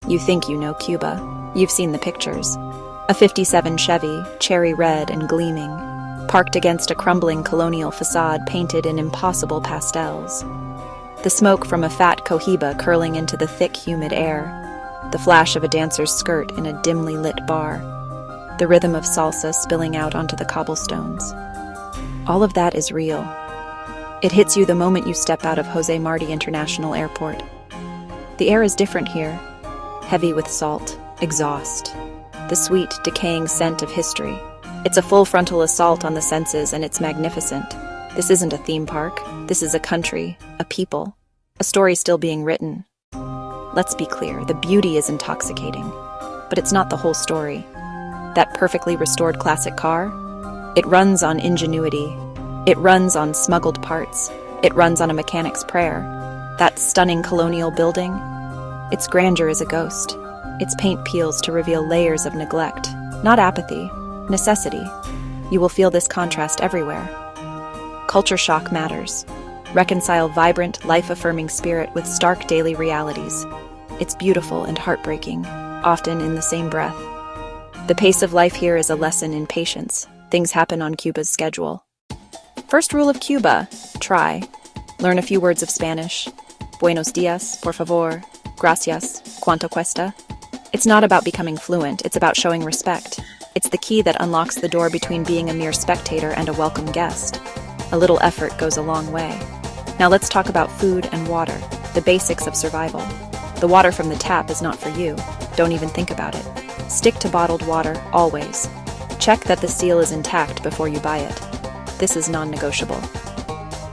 You think you know Cuba. You've seen the pictures. A '57 Chevy, cherry red and gleaming, parked against a crumbling colonial facade painted in impossible pastels. The smoke from a fat cohiba curling into the thick, humid air. The flash of a dancer's skirt in a dimly lit bar. The rhythm of salsa spilling out onto the cobblestones. All of that is real. It hits you the moment you step out of Jose Marti International Airport. The air is different here, heavy with salt, exhaust, the sweet, decaying scent of history. It's a full frontal assault on the senses, and it's magnificent. This isn't a theme park. This is a country, a people, a story still being written. Let's be clear, the beauty is intoxicating, but it's not the whole story. That perfectly restored classic car? It runs on ingenuity. It runs on smuggled parts. It runs on a mechanic's prayer. That stunning colonial building? Its grandeur is a ghost. Its paint peels to reveal layers of neglect, not apathy, necessity. You will feel this contrast everywhere. Culture shock matters. Reconcile vibrant, life-affirming spirit with stark daily realities. It's beautiful and heartbreaking, often in the same breath. The pace of life here is a lesson in patience. Things happen on Cuba's schedule. First rule of Cuba: try. Learn a few words of Spanish. Buenos días, por favor, gracias, cuánto cuesta. It's not about becoming fluent, it's about showing respect. It's the key that unlocks the door between being a mere spectator and a welcome guest. A little effort goes a long way. Now let's talk about food and water, the basics of survival. The water from the tap is not for you. Don't even think about it. Stick to bottled water, always. Check that the seal is intact before you buy it. This is non-negotiable.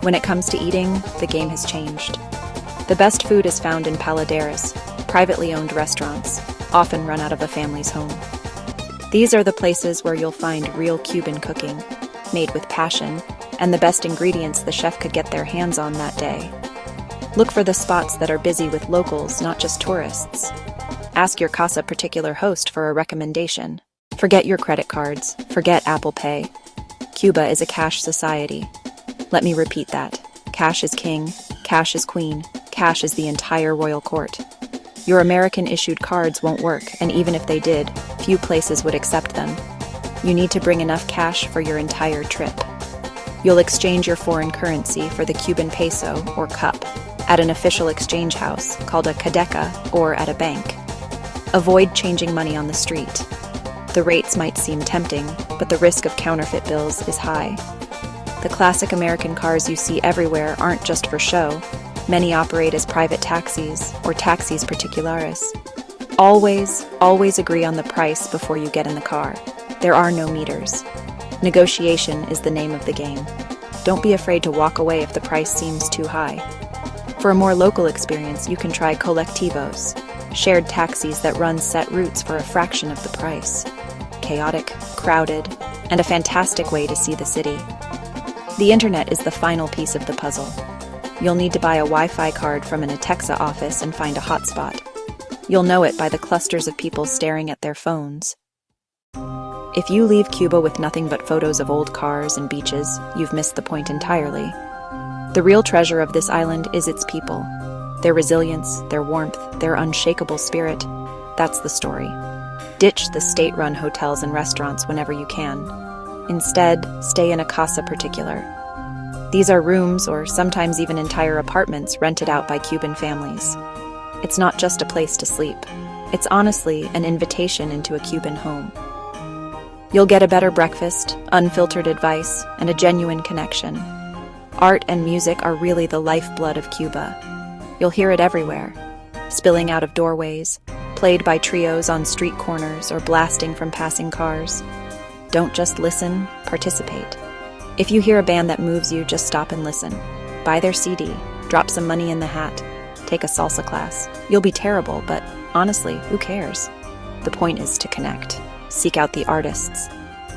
When it comes to eating, the game has changed. The best food is found in paladeras, privately owned restaurants, often run out of a family's home. These are the places where you'll find real Cuban cooking, made with passion, and the best ingredients the chef could get their hands on that day. Look for the spots that are busy with locals, not just tourists. Ask your casa particular host for a recommendation. Forget your credit cards. Forget Apple Pay. Cuba is a cash society. Let me repeat that. Cash is king. Cash is queen. Cash is the entire royal court. Your American-issued cards won't work, and even if they did, few places would accept them. You need to bring enough cash for your entire trip. You'll exchange your foreign currency for the Cuban peso, or cup, at an official exchange house called a cadeca, or at a bank. Avoid changing money on the street. The rates might seem tempting, but the risk of counterfeit bills is high. The classic American cars you see everywhere aren't just for show. Many operate as private taxis, or taxis particulares. Always agree on the price before you get in the car. There are no meters. Negotiation is the name of the game. Don't be afraid to walk away if the price seems too high. For a more local experience, you can try colectivos, shared taxis that run set routes for a fraction of the price. Chaotic, crowded, and a fantastic way to see the city. The internet is the final piece of the puzzle. You'll need to buy a Wi-Fi card from an Atexa office and find a hotspot. You'll know it by the clusters of people staring at their phones. If you leave Cuba with nothing but photos of old cars and beaches, you've missed the point entirely. The real treasure of this island is its people. Their resilience, their warmth, their unshakable spirit. That's the story. Ditch the state-run hotels and restaurants whenever you can. Instead, stay in a casa particular. These are rooms, or sometimes even entire apartments, rented out by Cuban families. It's not just a place to sleep. It's honestly an invitation into a Cuban home. You'll get a better breakfast, unfiltered advice, and a genuine connection. Art and music are really the lifeblood of Cuba. You'll hear it everywhere, spilling out of doorways, played by trios on street corners, or blasting from passing cars. Don't just listen, participate. If you hear a band that moves you, just stop and listen. Buy their CD, drop some money in the hat, take a salsa class. You'll be terrible, but honestly, who cares? The point is to connect. Seek out the artists.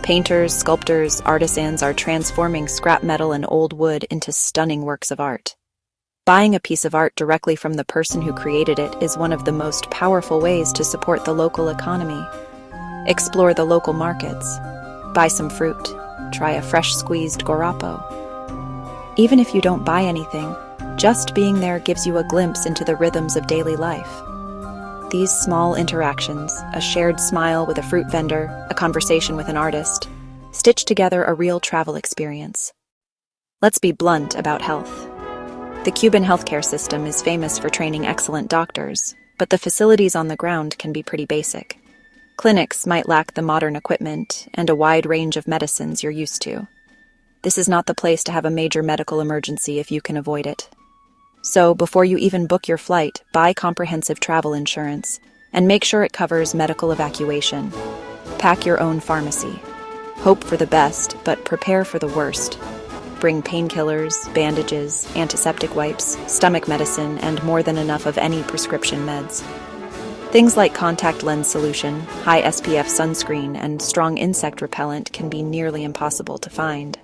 Painters, sculptors, artisans are transforming scrap metal and old wood into stunning works of art. Buying a piece of art directly from the person who created it is one of the most powerful ways to support the local economy. Explore the local markets. Buy some fruit. Try a fresh squeezed guarapo. Even if you don't buy anything, just being there gives you a glimpse into the rhythms of daily life. These small interactions, a shared smile with a fruit vendor, a conversation with an artist, stitch together a real travel experience. Let's be blunt about health. The Cuban healthcare system is famous for training excellent doctors, but the facilities on the ground can be pretty basic. Clinics might lack the modern equipment and a wide range of medicines you're used to. This is not the place to have a major medical emergency if you can avoid it. So, before you even book your flight, buy comprehensive travel insurance and make sure it covers medical evacuation. Pack your own pharmacy. Hope for the best, but prepare for the worst. Bring painkillers, bandages, antiseptic wipes, stomach medicine, and more than enough of any prescription meds. Things like contact lens solution, high SPF sunscreen, and strong insect repellent can be nearly impossible to find.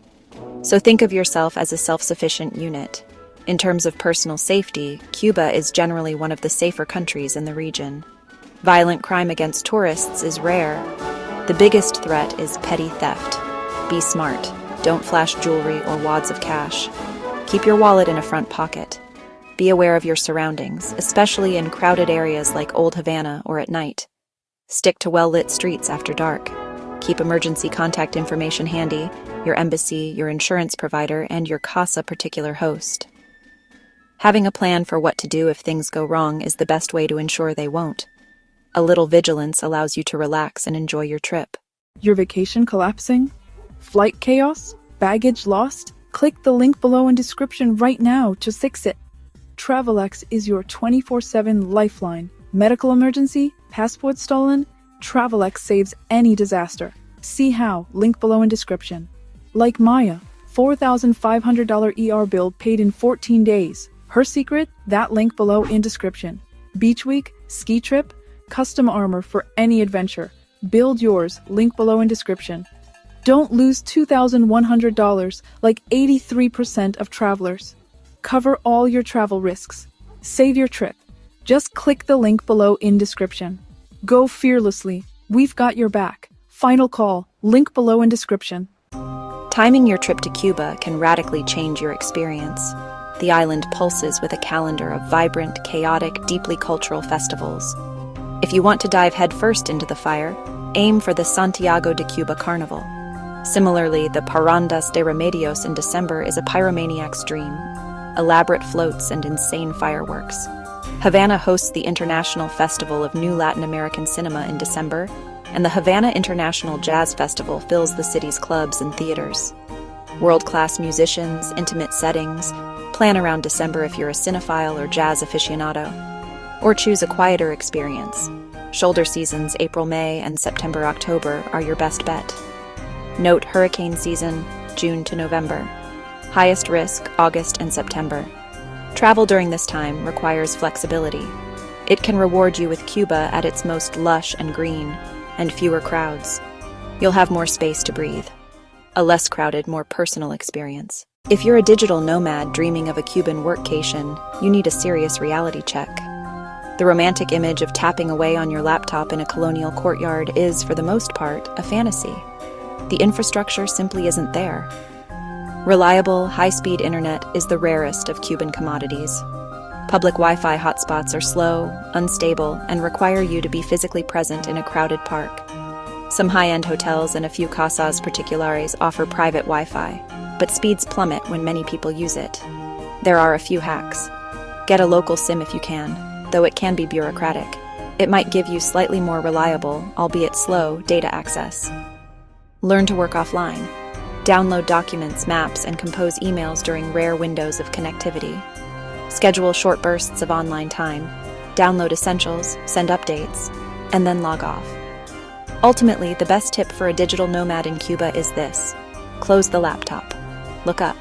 So think of yourself as a self-sufficient unit. In terms of personal safety, Cuba is generally one of the safer countries in the region. Violent crime against tourists is rare. The biggest threat is petty theft. Be smart. Don't flash jewelry or wads of cash. Keep your wallet in a front pocket. Be aware of your surroundings, especially in crowded areas like Old Havana or at night. Stick to well-lit streets after dark. Keep emergency contact information handy, your embassy, your insurance provider, and your casa particular host. Having a plan for what to do if things go wrong is the best way to ensure they won't. A little vigilance allows you to relax and enjoy your trip. Your vacation collapsing? Flight chaos? Baggage lost? Click the link below in description right now to fix it. Travelex is your 24/7 lifeline. Medical emergency? Passport stolen? Travelex saves any disaster. See how, link below in description. Like Maya, $4,500 ER bill paid in 14 days. Her secret? That link below in description. Beach week? Ski trip? Custom armor for any adventure. Build yours, link below in description. Don't lose $2,100 like 83% of travelers. Cover all your travel risks. Save your trip. Just click the link below in description. Go fearlessly. We've got your back. Final call. Link below in description. Timing your trip to Cuba can radically change your experience. The island pulses with a calendar of vibrant, chaotic, deeply cultural festivals. If you want to dive headfirst into the fire, aim for the Santiago de Cuba Carnival. Similarly, the Parrandas de Remedios in December is a pyromaniac's dream. Elaborate floats and insane fireworks. Havana hosts the International Festival of New Latin American Cinema in December, and the Havana International Jazz Festival fills the city's clubs and theaters. World-class musicians, intimate settings. Plan around December if you're a cinephile or jazz aficionado. Or choose a quieter experience. Shoulder seasons April-May and September-October are your best bet. Note hurricane season, June to November. Highest risk, August and September. Travel during this time requires flexibility. It can reward you with Cuba at its most lush and green, and fewer crowds. You'll have more space to breathe. A less crowded, more personal experience. If you're a digital nomad dreaming of a Cuban workcation, you need a serious reality check. The romantic image of tapping away on your laptop in a colonial courtyard is, for the most part, a fantasy. The infrastructure simply isn't there. Reliable, high-speed internet is the rarest of Cuban commodities. Public Wi-Fi hotspots are slow, unstable, and require you to be physically present in a crowded park. Some high-end hotels and a few casas particulares offer private Wi-Fi, but speeds plummet when many people use it. There are a few hacks. Get a local SIM if you can, though it can be bureaucratic. It might give you slightly more reliable, albeit slow, data access. Learn to work offline. Download documents, maps, and compose emails during rare windows of connectivity. Schedule short bursts of online time. Download essentials, send updates, and then log off. Ultimately, the best tip for a digital nomad in Cuba is this: close the laptop. Look up.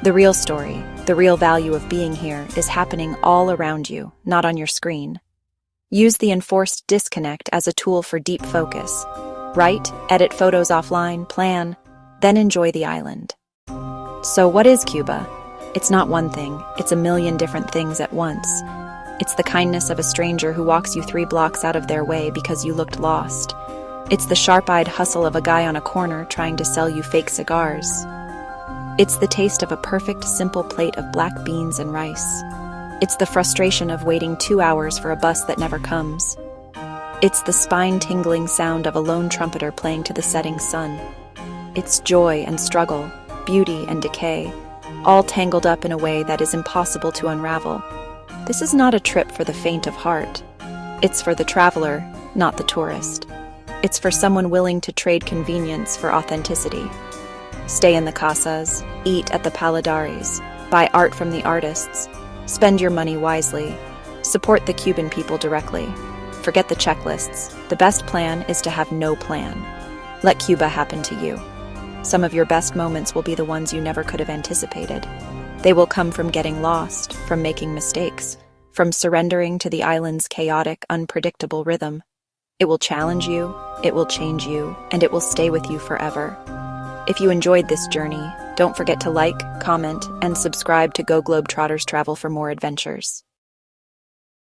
The real story, the real value of being here, is happening all around you, not on your screen. Use the enforced disconnect as a tool for deep focus. Write, edit photos offline, plan, then enjoy the island. So what is Cuba? It's not one thing, it's a million different things at once. It's the kindness of a stranger who walks you 3 blocks out of their way because you looked lost. It's the sharp-eyed hustle of a guy on a corner trying to sell you fake cigars. It's the taste of a perfect, simple plate of black beans and rice. It's the frustration of waiting 2 hours for a bus that never comes. It's the spine-tingling sound of a lone trumpeter playing to the setting sun. It's joy and struggle, beauty and decay, all tangled up in a way that is impossible to unravel. This is not a trip for the faint of heart. It's for the traveler, not the tourist. It's for someone willing to trade convenience for authenticity. Stay in the casas, eat at the paladares, buy art from the artists, spend your money wisely, support the Cuban people directly. Forget the checklists. The best plan is to have no plan. Let Cuba happen to you. Some of your best moments will be the ones you never could have anticipated. They will come from getting lost, from making mistakes, from surrendering to the island's chaotic, unpredictable rhythm. It will challenge you, it will change you, and it will stay with you forever. If you enjoyed this journey, don't forget to like, comment, and subscribe to Go Globetrotters Travel for more adventures.